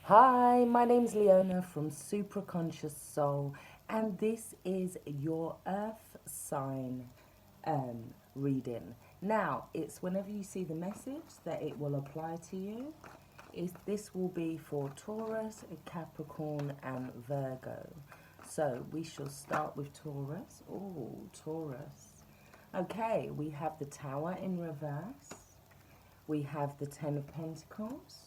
Hi, my name's Leona from Supraconscious Soul, and this is your Earth sign reading. Now, it's whenever you see the message that it will apply to you. This will be for Taurus, Capricorn, and Virgo. So we shall start with Taurus. Oh, Taurus. Okay, we have the Tower in reverse. We have the Ten of Pentacles.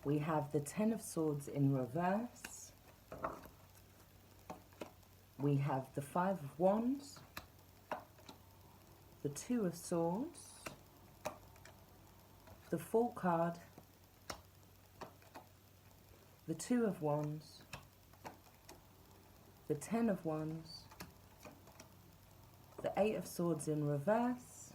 We have the Ten of Swords in reverse. We have the Five of Wands, the Two of Swords, the Fool card, the Two of Wands, the Ten of Wands, the Eight of Swords in reverse,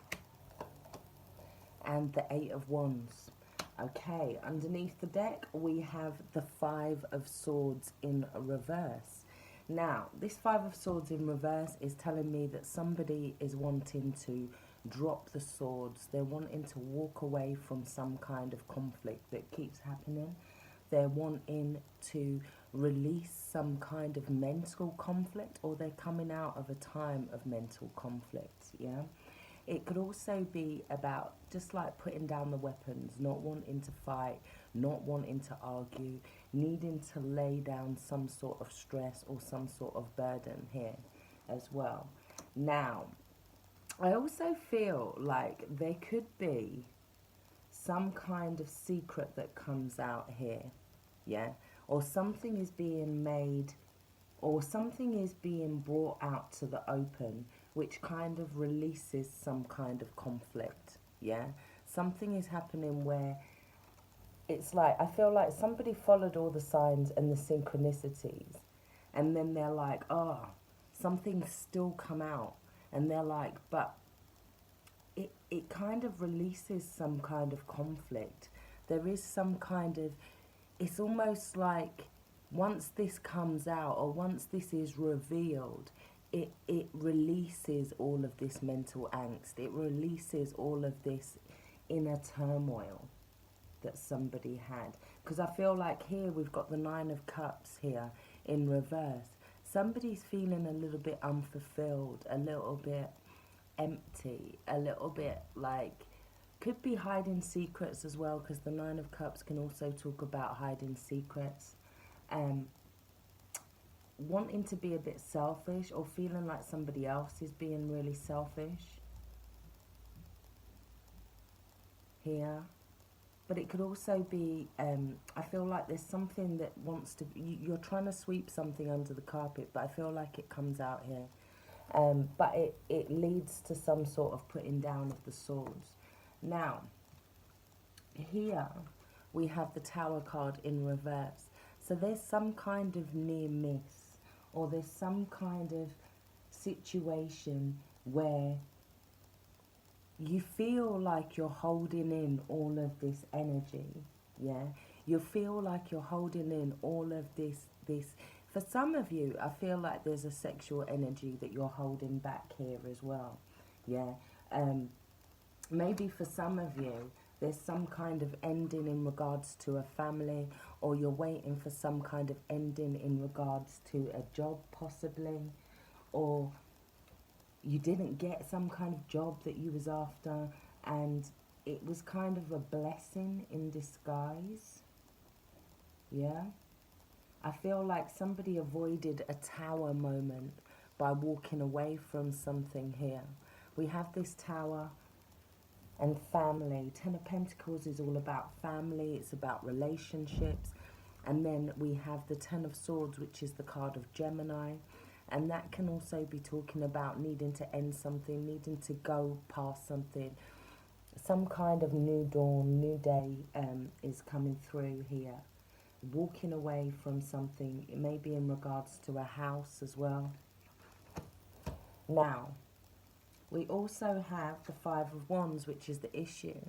and the Eight of Wands. Okay, underneath the deck we have the Five of Swords in reverse. Now, this Five of Swords in reverse is telling me that somebody is wanting to drop the swords. They're wanting to walk away from some kind of conflict that keeps happening. They're wanting to release some kind of mental conflict, or they're coming out of a time of mental conflict, yeah? It could also be about just like putting down the weapons, not wanting to fight, not wanting to argue, needing to lay down some sort of stress or some sort of burden here as well. Now, I also feel like there could be some kind of secret that comes out here, yeah? Or something is being made, or something is being brought out to the open, which kind of releases some kind of conflict, yeah? Something is happening where it's like, I feel like somebody followed all the signs and the synchronicities, and then they're like, oh, something's still come out. And they're like, but it kind of releases some kind of conflict. There is some kind of, it's almost like once this comes out or once this is revealed, it releases all of this mental angst. It releases all of this inner turmoil that somebody had. Because I feel like here we've got the Nine of Cups here in reverse. Somebody's feeling a little bit unfulfilled, a little bit empty, a little bit like, could be hiding secrets as well, because the Nine of Cups can also talk about hiding secrets. Wanting to be a bit selfish, or feeling like somebody else is being really selfish here. But it could also be, I feel like there's something that wants to, you're trying to sweep something under the carpet, but I feel like it comes out here. But it leads to some sort of putting down of the swords. Now, here we have the Tower card in reverse. So there's some kind of near miss, or there's some kind of situation where you feel like you're holding in all of this energy, yeah? You feel like you're holding in all of this. For some of you, I feel like there's a sexual energy that you're holding back here as well, yeah? Maybe for some of you, there's some kind of ending in regards to a family, or you're waiting for some kind of ending in regards to a job possibly, or you didn't get some kind of job that you was after, and it was kind of a blessing in disguise, yeah? I feel like somebody avoided a tower moment by walking away from something here. We have this tower and family. Ten of Pentacles is all about family, it's about relationships. And then we have the Ten of Swords, which is the card of Gemini. And that can also be talking about needing to end something, needing to go past something. Some kind of new dawn, new day is coming through here. Walking away from something, it may be in regards to a house as well. Now, we also have the Five of Wands, which is the issue.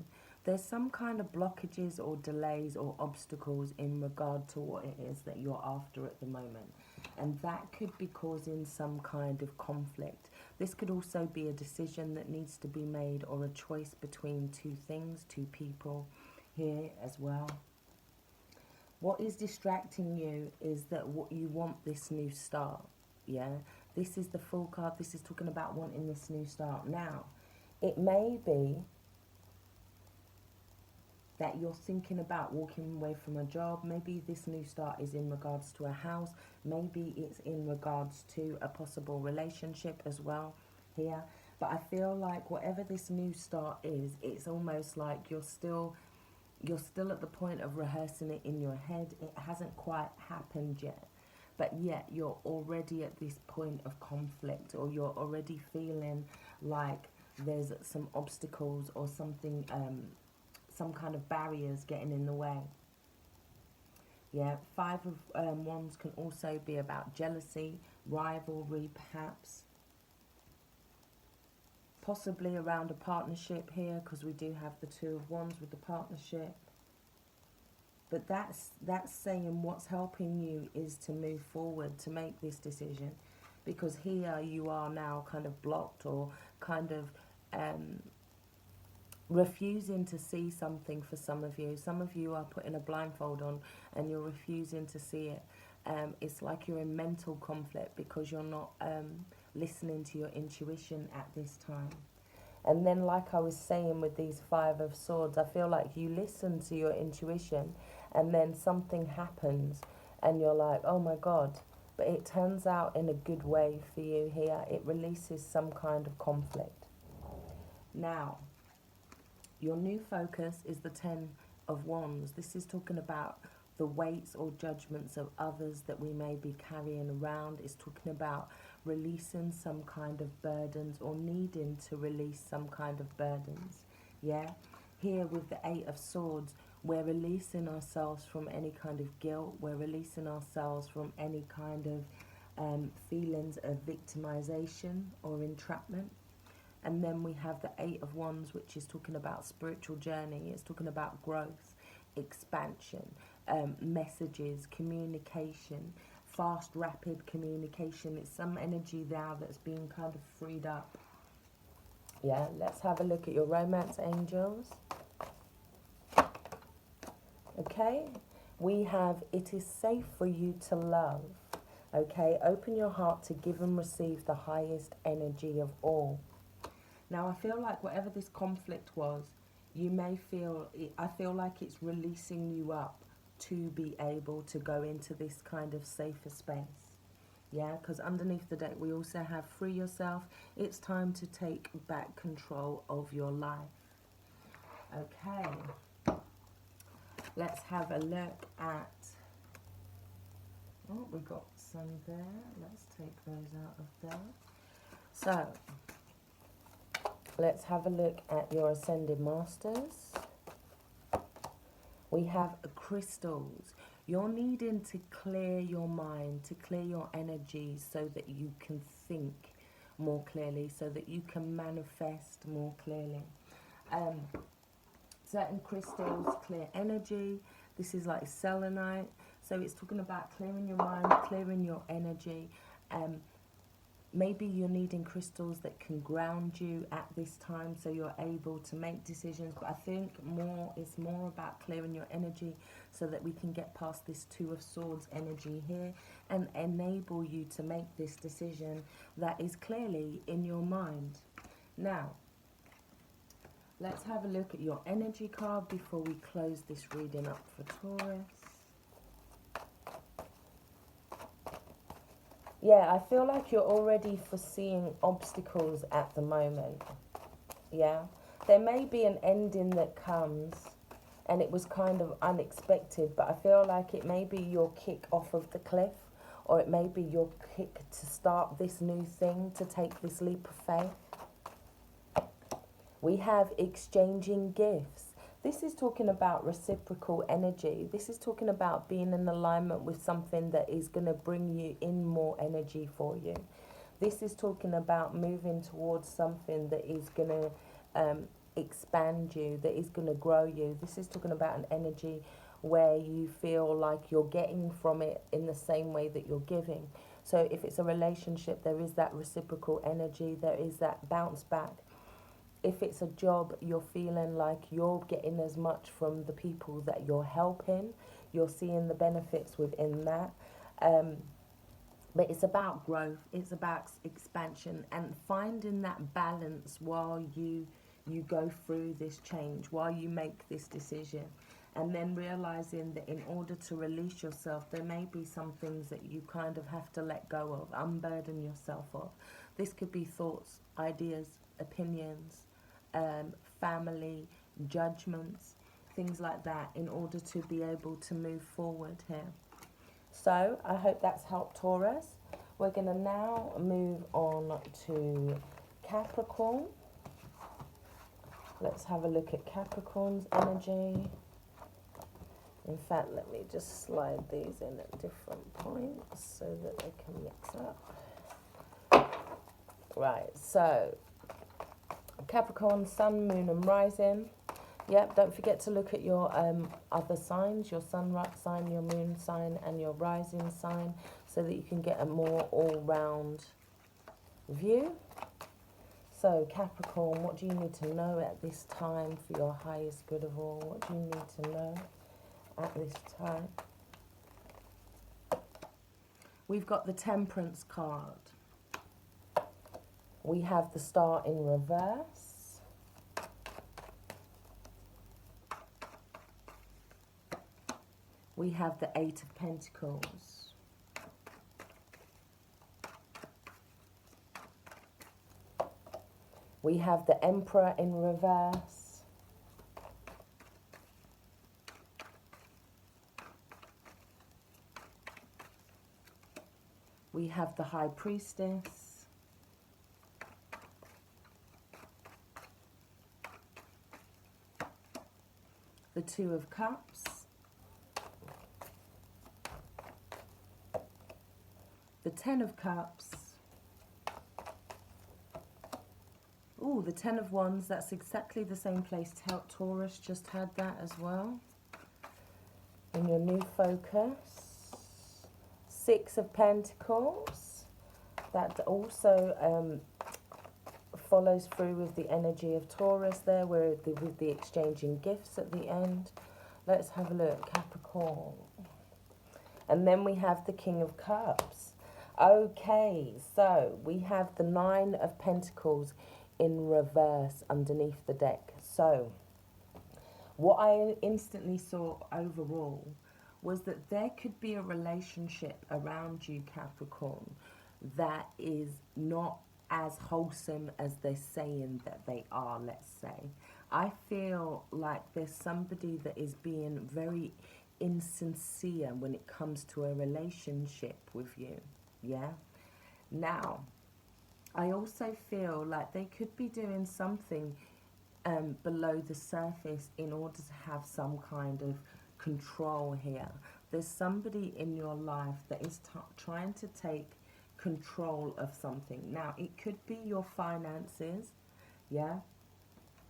There's some kind of blockages or delays or obstacles in regard to what it is that you're after at the moment. And that could be causing some kind of conflict. This could also be a decision that needs to be made, or a choice between two things, two people here as well. What is distracting you is that what you want this new start. Yeah, this is the Fool card. This is talking about wanting this new start. Now, it may be that you're thinking about walking away from a job. Maybe this new start is in regards to a house. Maybe it's in regards to a possible relationship as well here. But I feel like whatever this new start is, it's almost like you're still at the point of rehearsing it in your head. It hasn't quite happened yet. But yet you're already at this point of conflict, or you're already feeling like there's some obstacles or something, some kind of barriers getting in the way. Yeah, Five of Wands can also be about jealousy, rivalry perhaps. Possibly around a partnership here, because we do have the Two of Wands with the partnership. But that's saying what's helping you is to move forward, to make this decision. Because here you are now kind of blocked, or kind of refusing to see something for some of you. Some of you are putting a blindfold on and you're refusing to see it. It's like you're in mental conflict because you're not listening to your intuition at this time. And then, like I was saying with these Five of Swords, I feel like you listen to your intuition and then something happens and you're like, oh my God. But it turns out in a good way for you here. It releases some kind of conflict. Now, your new focus is the Ten of Wands. This is talking about the weights or judgments of others that we may be carrying around. It's talking about releasing some kind of burdens, or needing to release some kind of burdens. Yeah, here with the Eight of Swords, we're releasing ourselves from any kind of guilt. We're releasing ourselves from any kind of feelings of victimization or entrapment. And then we have the Eight of Wands, which is talking about spiritual journey. It's talking about growth, expansion, messages, communication, fast, rapid communication. It's some energy now that's being kind of freed up. Yeah, let's have a look at your romance angels. Okay, we have, it is safe for you to love. Okay, open your heart to give and receive the highest energy of all. Now, I feel like whatever this conflict was, you may feel, I feel like it's releasing you up to be able to go into this kind of safer space. Yeah, because underneath the deck, we also have free yourself. It's time to take back control of your life. Okay. Let's have a look at, oh, we got some there. Let's take those out of there. So, let's have a look at your Ascended Masters. We have crystals. You're needing to clear your mind, to clear your energy so that you can think more clearly, so that you can manifest more clearly. Certain crystals clear energy. This is like selenite. So it's talking about clearing your mind, clearing your energy. Maybe you're needing crystals that can ground you at this time so you're able to make decisions. But I think it's more about clearing your energy so that we can get past this Two of Swords energy here and enable you to make this decision that is clearly in your mind. Now, let's have a look at your energy card before we close this reading up for Taurus. Yeah, I feel like you're already foreseeing obstacles at the moment. Yeah, there may be an ending that comes and it was kind of unexpected, but I feel like it may be your kick off of the cliff, or it may be your kick to start this new thing, to take this leap of faith. We have exchanging gifts. This is talking about reciprocal energy. This is talking about being in alignment with something that is going to bring you in more energy for you. This is talking about moving towards something that is going to expand you, that is going to grow you. This is talking about an energy where you feel like you're getting from it in the same way that you're giving. So if it's a relationship, there is that reciprocal energy, there is that bounce back. If it's a job, you're feeling like you're getting as much from the people that you're helping. You're seeing the benefits within that. But it's about growth, it's about expansion, and finding that balance while you go through this change, while you make this decision. And then realizing that in order to release yourself, there may be some things that you kind of have to let go of, unburden yourself of. This could be thoughts, ideas, opinions, family, judgments, things like that, in order to be able to move forward here. So I hope that's helped, Taurus. We're going to now move on to Capricorn. Let's have a look at Capricorn's energy. In fact, let me just slide these in at different points so that they can mix up. Right, so Capricorn, Sun, Moon and Rising. Yep, don't forget to look at your other signs, your sun sign, your moon sign and your rising sign, so that you can get a more all-round view. So Capricorn, what do you need to know at this time for your highest good of all? What do you need to know at this time? We've got the Temperance card. We have the Star in reverse. We have the Eight of Pentacles. We have the Emperor in reverse. We have the High Priestess. The Two of Cups. The Ten of Cups. Ooh, the Ten of Wands. That's exactly the same place Taurus just had that as well. In your new focus. Six of Pentacles. That also follows through with the energy of Taurus there, with the exchanging gifts at the end. Let's have a look. Capricorn. And then we have the King of Cups. Okay, so we have the Nine of Pentacles in reverse underneath the deck. So what I instantly saw overall was that there could be a relationship around you, Capricorn, that is not as wholesome as they're saying that they are, let's say. I feel like there's somebody that is being very insincere when it comes to a relationship with you. Yeah. Now, I also feel like they could be doing something below the surface in order to have some kind of control here. There's somebody in your life that is trying to take control of something. Now, it could be your finances, yeah,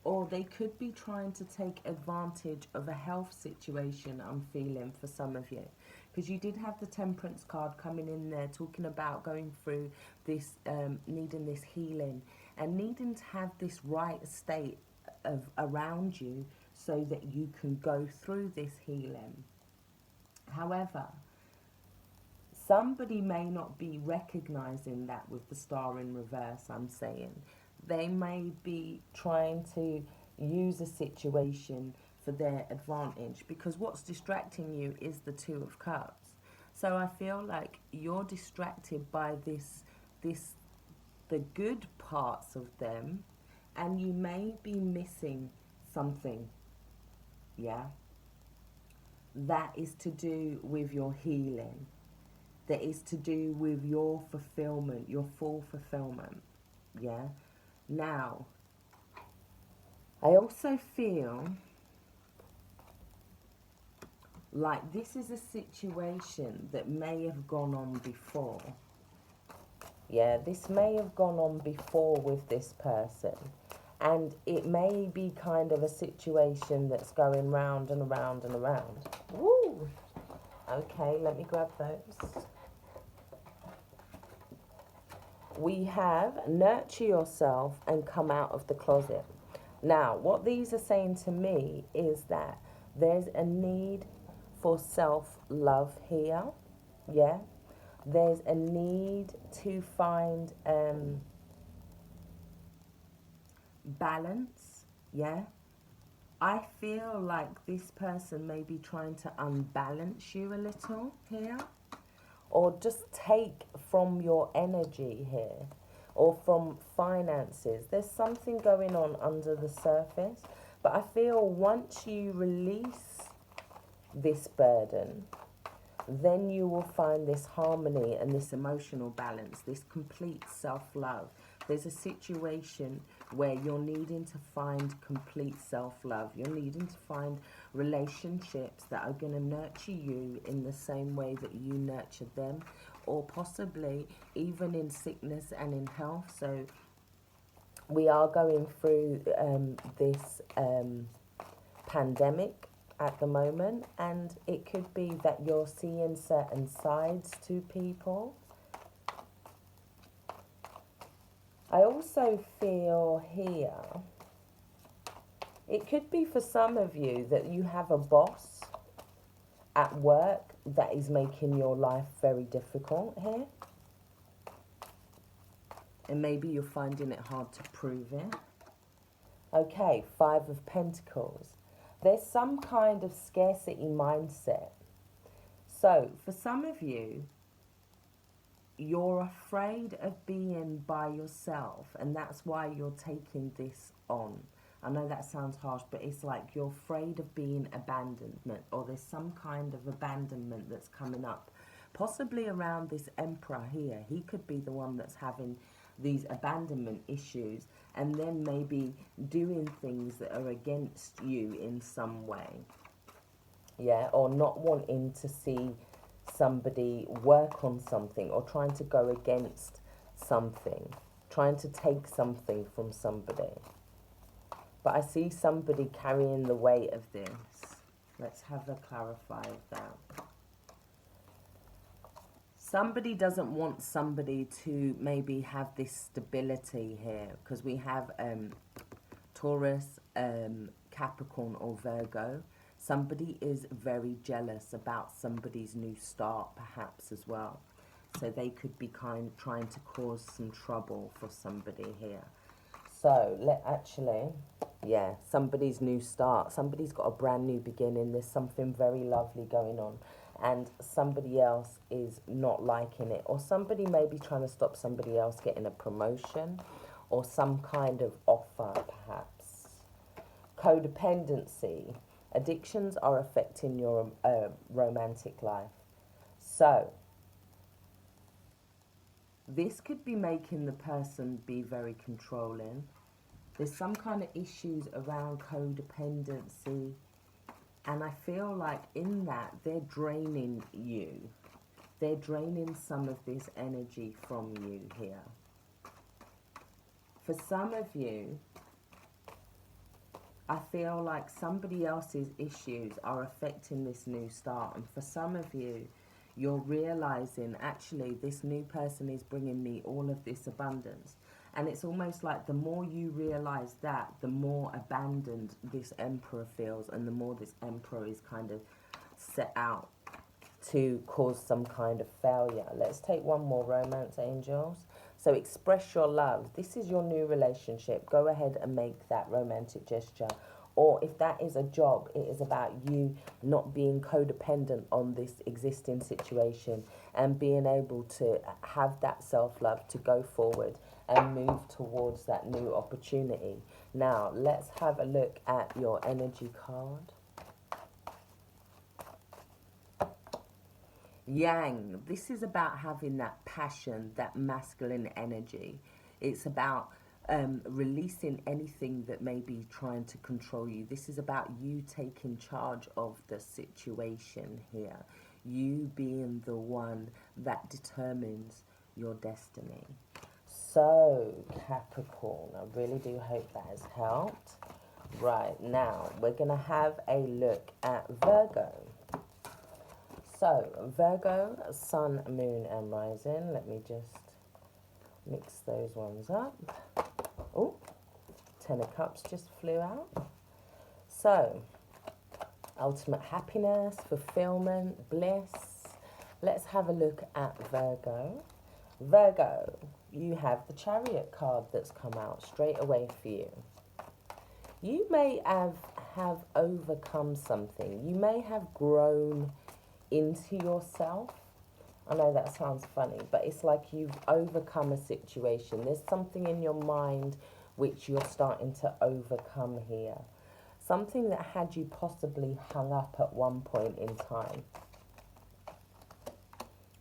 or they could be trying to take advantage of a health situation I'm feeling for some of you. Because you did have the Temperance card coming in there talking about going through this, needing this healing and needing to have this right state of around you so that you can go through this healing. However, somebody may not be recognizing that with the Star in reverse, I'm saying. They may be trying to use a situation for their advantage, because what's distracting you is the Two of Cups. So I feel like you're distracted by the good parts of them, and you may be missing something, yeah, that is to do with your healing, that is to do with your fulfillment, your full fulfillment, yeah. Now, I also feel like this is a situation that may have gone on before. Yeah, this may have gone on before with this person. And it may be kind of a situation that's going round and around and around. Woo! Okay, let me grab those. we have nurture yourself and come out of the closet. Now, what these are saying to me is that there's a need for self-love here, yeah? There's a need to find balance, yeah? I feel like this person may be trying to unbalance you a little here, or just take from your energy here, or from finances. There's something going on under the surface, but I feel once you release this burden, then you will find this harmony and this emotional balance, this complete self-love. There's a situation where you're needing to find complete self-love. You're needing to find relationships that are going to nurture you in the same way that you nurture them, or possibly even in sickness and in health. So we are going through this pandemic at the moment, and it could be that you're seeing certain sides to people. I also feel here, it could be for some of you that you have a boss at work that is making your life very difficult here. And maybe you're finding it hard to prove it. Okay, 5 of Pentacles. There's some kind of scarcity mindset. So, for some of you, you're afraid of being by yourself, and that's why you're taking this on. I know that sounds harsh, but it's like you're afraid of being abandonment, or there's some kind of abandonment that's coming up. Possibly around this Emperor here. He could be the one that's having these abandonment issues, and then maybe doing things that are against you in some way. Yeah, or not wanting to see somebody work on something, or trying to go against something, trying to take something from somebody. But I see somebody carrying the weight of this. Let's have a clarify of that. Somebody doesn't want somebody to maybe have this stability here, because we have Taurus, Capricorn or Virgo. Somebody is very jealous about somebody's new start perhaps as well. So they could be trying to cause some trouble for somebody here. So yeah, somebody's new start. Somebody's got a brand new beginning. There's something very lovely going on. And somebody else is not liking it. Or somebody may be trying to stop somebody else getting a promotion, or some kind of offer perhaps. Codependency. Addictions are affecting your romantic life. So this could be making the person be very controlling. There's some kind of issues around codependency, and I feel like in that they're draining you. They're draining some of this energy from you here. For some of you, I feel like somebody else's issues are affecting this new start. And for some of you, you're realizing, actually, this new person is bringing me all of this abundance. And it's almost like the more you realize that, the more abandoned this Emperor feels, and the more this Emperor is kind of set out to cause some kind of failure. Let's take one more, romance angels. So express your love. This is your new relationship. Go ahead and make that romantic gesture. Or if that is a job, it is about you not being codependent on this existing situation, and being able to have that self-love to go forward and move towards that new opportunity. Now, let's have a look at your energy card. Yang, this is about having that passion, that masculine energy. It's about releasing anything that may be trying to control you. This is about you taking charge of the situation here. You being the one that determines your destiny. So, Capricorn, I really do hope that has helped. Right, now we're going to have a look at Virgo. So, Virgo, Sun, Moon and Rising. Let me just Mix those ones up. Oh, 10 of Cups just flew out. So, ultimate happiness, fulfillment, bliss. Let's have a look at Virgo. Virgo, you have the Chariot card that's come out straight away for you. You may have overcome something. You may have grown into yourself. I know that sounds funny, but it's like you've overcome a situation. There's something in your mind which you're starting to overcome here. Something that had you possibly hung up at one point in time.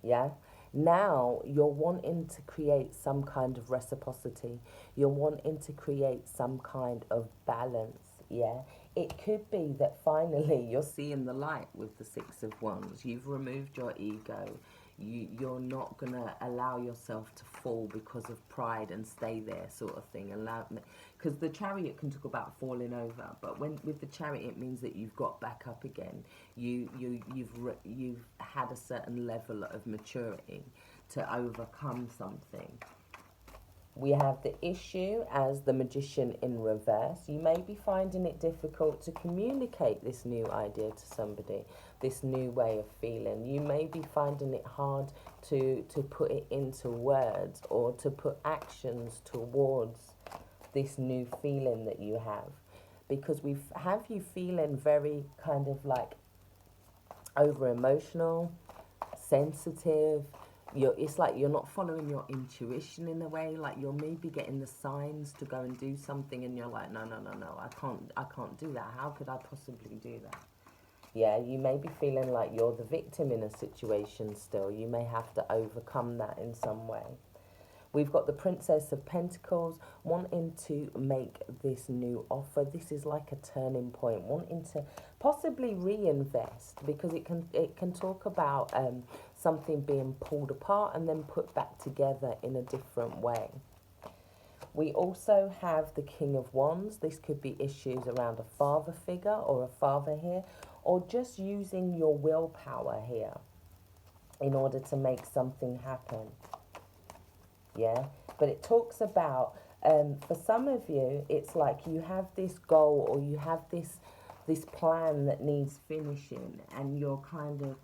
Yeah? Now you're wanting to create some kind of reciprocity. You're wanting to create some kind of balance. Yeah? It could be that finally you're seeing the light with the Six of Wands. You've removed your ego. You're not going to allow yourself to fall because of pride and stay there sort of thing. Because the Chariot can talk about falling over, but with the Chariot it means that you've got back up again. You've had a certain level of maturity to overcome something. We have the Issue as the Magician in reverse. You may be finding it difficult to communicate this new idea to somebody, this new way of feeling. You may be finding it hard to put it into words or to put actions towards this new feeling that you have. Because we have you feeling very kind of like over emotional, sensitive. It's like you're not following your intuition in a way. Like you're maybe getting the signs to go and do something, and you're like, no, I can't do that. How could I possibly do that? Yeah, you may be feeling like you're the victim in a situation still. You may have to overcome that in some way. We've got the Princess of Pentacles wanting to make this new offer. This is like a turning point, wanting to possibly reinvest, because it can talk about something being pulled apart and then put back together in a different way. We also have the King of Wands. This could be issues around a father figure or a father here, or just using your willpower here in order to make something happen. Yeah, but it talks about, for some of you, it's like you have this goal or you have this plan that needs finishing, and you're kind of,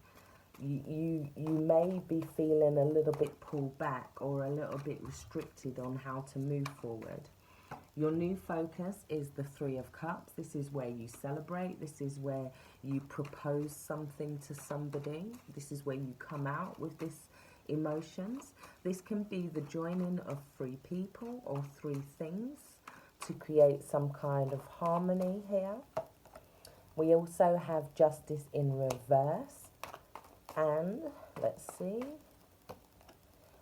you may be feeling a little bit pulled back or a little bit restricted on how to move forward. Your new focus is the Three of Cups. This is where you celebrate. This is where you propose something to somebody. This is where you come out with this emotions. This can be the joining of three people or three things to create some kind of harmony here. We also have Justice in reverse, and let's see,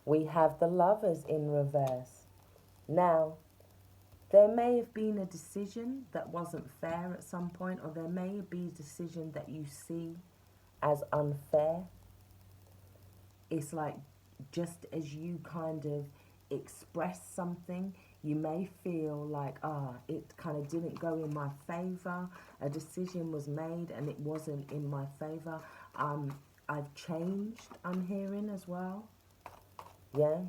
we have the Lovers in reverse. Now, there may have been a decision that wasn't fair at some point, or there may be a decision that you see as unfair. It's like, just as you kind of express something, you may feel like, it kind of didn't go in my favor. A decision was made and it wasn't in my favor. I've changed, I'm hearing as well. Yeah.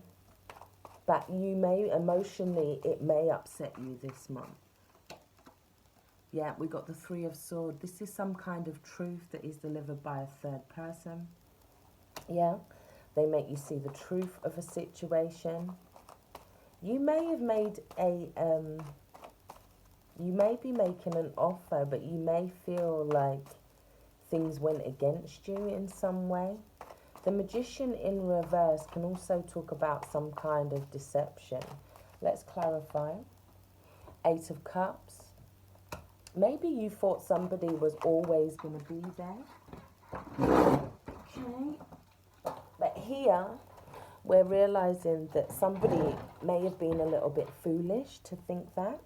But you may, emotionally, it may upset you this month. Yeah, we got the Three of Swords. This is some kind of truth that is delivered by a third person. Yeah. They make you see the truth of a situation. You may have made you may be making an offer, but you may feel like things went against you in some way. The Magician in reverse can also talk about some kind of deception. Let's clarify. Eight of Cups. Maybe you thought somebody was always going to be there. Okay. But here, we're realizing that somebody may have been a little bit foolish to think that.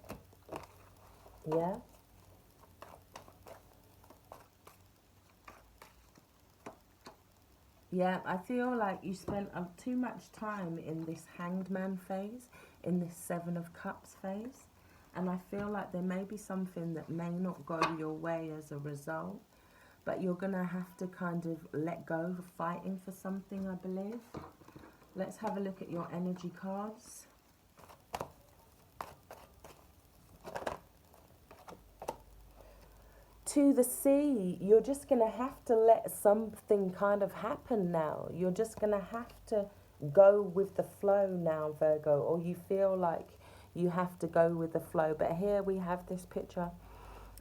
Yeah. Yeah, I feel like you spent too much time in this Hanged Man phase, in this Seven of Cups phase. And I feel like there may be something that may not go your way as a result. But you're going to have to kind of let go of fighting for something, I believe. Let's have a look at your energy cards. To the sea, you're just going to have to let something kind of happen now. You're just going to have to go with the flow now, Virgo, or you feel like you have to go with the flow. But here we have this picture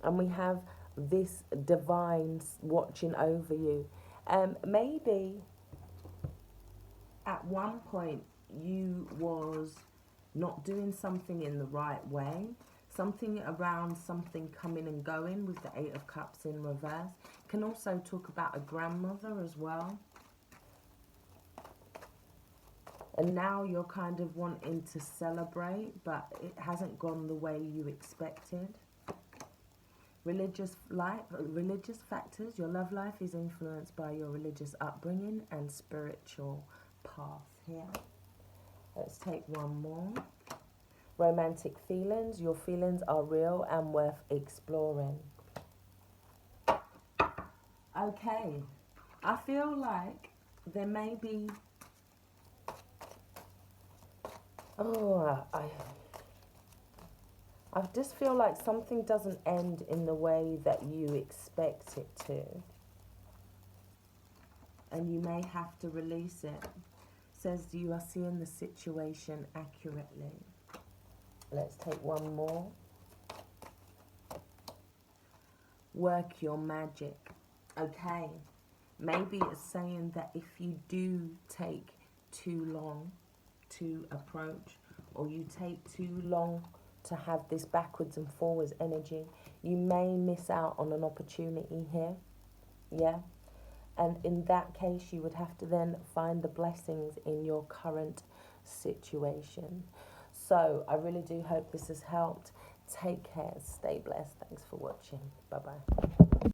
and we have this divine watching over you. Maybe at one point you was not doing something in the right way. Something around something coming and going with the Eight of Cups in reverse. Can also talk about a grandmother as well. And now you're kind of wanting to celebrate, but it hasn't gone the way you expected. Religious factors. Your love life is influenced by your religious upbringing and spiritual path here. Let's take one more. Romantic feelings. Your feelings are real and worth exploring. Okay. I feel like there may be... I just feel like something doesn't end in the way that you expect it to. And you may have to release it. Says you are seeing the situation accurately. Let's take one more. Work your magic. Okay. Maybe it's saying that if you do take too long to approach, or you take too long to have this backwards and forwards energy, you may miss out on an opportunity here. Yeah. And in that case, you would have to then find the blessings in your current situation. So I really do hope this has helped. Take care. Stay blessed. Thanks for watching. Bye-bye.